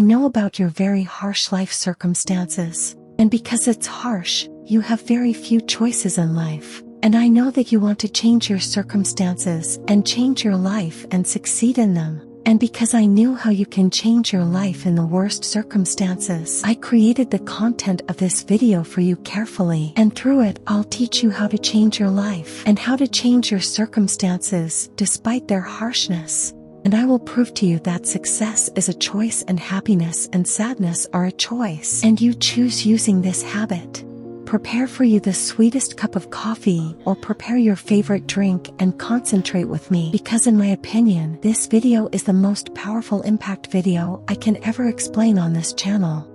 know about your very harsh life circumstances. And because it's harsh, you have very few choices in life. And I know that you want to change your circumstances and change your life and succeed in them. And because I knew how you can change your life in the worst circumstances, I created the content of this video for you carefully. And through it, I'll teach you how to change your life and how to change your circumstances despite their harshness. And I will prove to you that success is a choice and happiness and sadness are a choice. And you choose using this habit. Prepare for you the sweetest cup of coffee or prepare your favorite drink and concentrate with me, because in my opinion, this video is the most powerful impact video I can ever explain on this channel.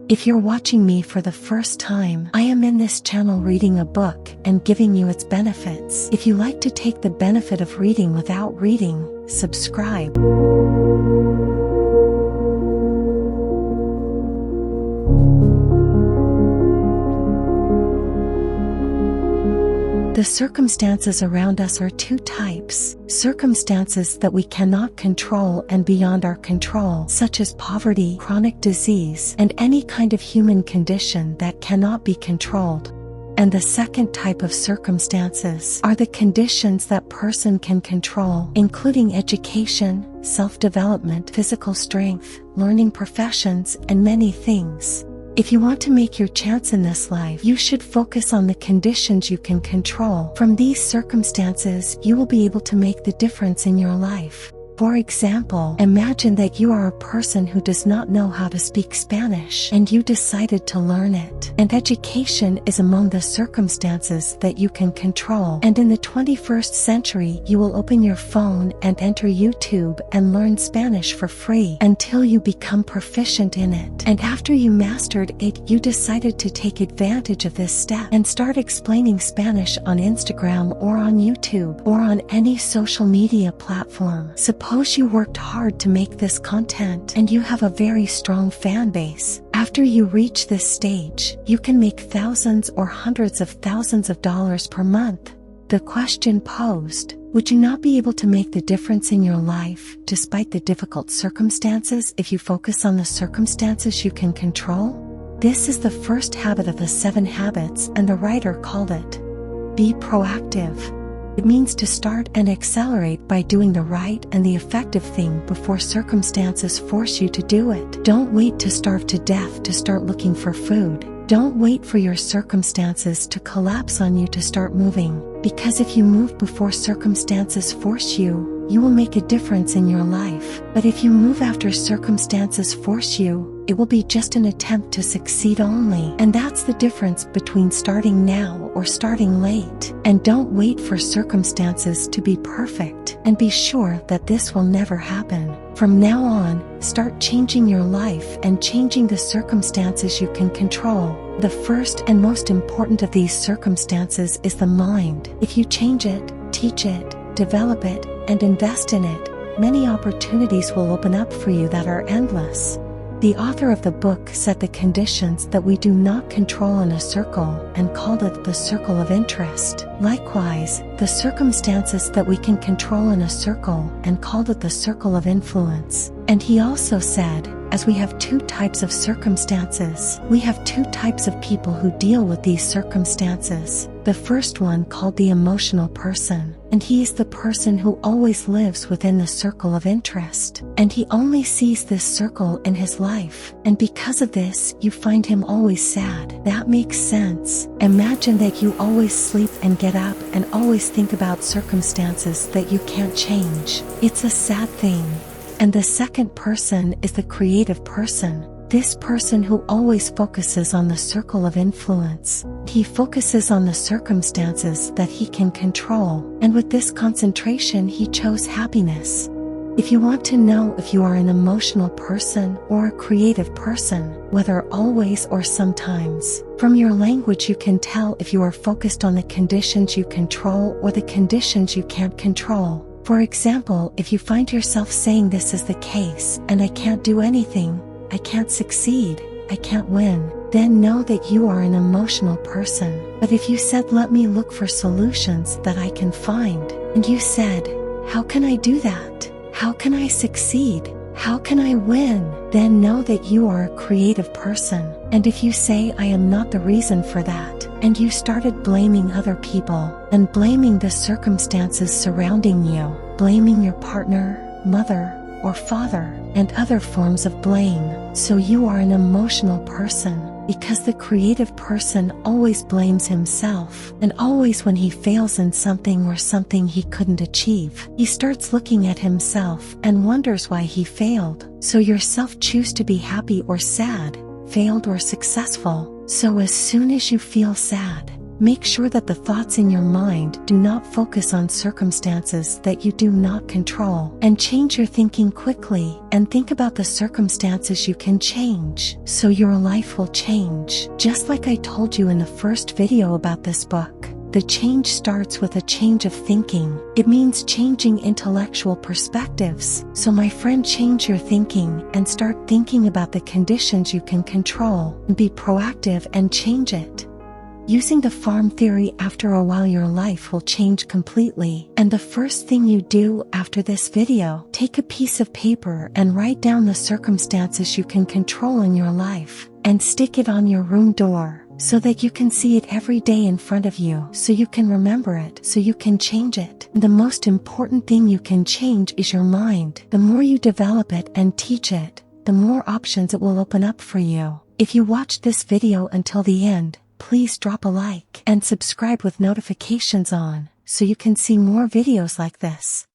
If you're watching me for the first time, I am in this channel reading a book and giving you its benefits. If you like to take the benefit of reading without reading, subscribe. The circumstances around us are two types: circumstances that we cannot control and beyond our control, such as poverty, chronic disease, and any kind of human condition that cannot be controlled. And the second type of circumstances are the conditions that person can control, including education, self-development, physical strength, learning professions, and many things. If you want to make your chance in this life, you should focus on the conditions you can control. From these circumstances, you will be able to make the difference in your life. For example, imagine that you are a person who does not know how to speak Spanish and you decided to learn it. And education is among the circumstances that you can control. And in the 21st century, you will open your phone and enter YouTube and learn Spanish for free until you become proficient in it. And after you mastered it, you decided to take advantage of this step and start explaining Spanish on Instagram or on YouTube or on any social media platform. Suppose you worked hard to make this content and you have a very strong fan base. After you reach this stage, you can make thousands or hundreds of thousands of dollars per month. The question posed: would you not be able to make the difference in your life despite the difficult circumstances if you focus on the circumstances you can control? This is the first habit of the 7 habits, and the writer called it be proactive. It means to start and accelerate by doing the right and the effective thing before circumstances force you to do it. Don't wait to starve to death to start looking for food. Don't wait for your circumstances to collapse on you to start moving, because if you move before circumstances force you, you will make a difference in your life. But if you move after circumstances force you, it will be just an attempt to succeed only. And that's the difference between starting now or starting late. And don't wait for circumstances to be perfect. And be sure that this will never happen. From now on, start changing your life and changing the circumstances you can control. The first and most important of these circumstances is the mind. If you change it, teach it, develop it, and invest in it, many opportunities will open up for you that are endless. The author of the book set the conditions that we do not control in a circle and called it the circle of interest. Likewise, the circumstances that we can control in a circle and called it the circle of influence. And he also said, as we have 2 types of circumstances, we have 2 types of people who deal with these circumstances. The first one called the emotional person, and he is the person who always lives within the circle of interest, and he only sees this circle in his life, and because of this, you find him always sad. That makes sense. Imagine that you always sleep and get up and always think about circumstances that you can't change. It's a sad thing. And the second person is the creative person. This person who always focuses on the circle of influence. He focuses on the circumstances that he can control, and with this concentration he chose happiness. If you want to know if you are an emotional person or a creative person, whether always or sometimes, from your language you can tell if you are focused on the conditions you control or the conditions you can't control. For example, if you find yourself saying this is the case, and I can't do anything, I can't succeed, I can't win, then know that you are an emotional person. But if you said, let me look for solutions that I can find, and you said, how can I do that? How can I succeed? How can I win? Then know that you are a creative person. And if you say, I am not the reason for that, and you started blaming other people, and blaming the circumstances surrounding you, blaming your partner, mother, or father, and other forms of blame, so you are an emotional person. Because the creative person always blames himself, and always when he fails in something or something he couldn't achieve, he starts looking at himself and wonders why he failed. So yourself choose to be happy or sad, failed or successful. So as soon as you feel sad, make sure that the thoughts in your mind do not focus on circumstances that you do not control, and change your thinking quickly and think about the circumstances you can change, so your life will change. Just like I told you in the first video about this book, the change starts with a change of thinking. It means changing intellectual perspectives. So my friend, change your thinking and start thinking about the conditions you can control, and be proactive and change it. Using the farm theory, after a while your life will change completely. And the first thing you do after this video, take a piece of paper and write down the circumstances you can control in your life, and stick it on your room door, so that you can see it every day in front of you, so you can remember it, so you can change it. The most important thing you can change is your mind. The more you develop it and teach it, the more options it will open up for you. If you watched this video until the end, please drop a like and subscribe with notifications on, so you can see more videos like this.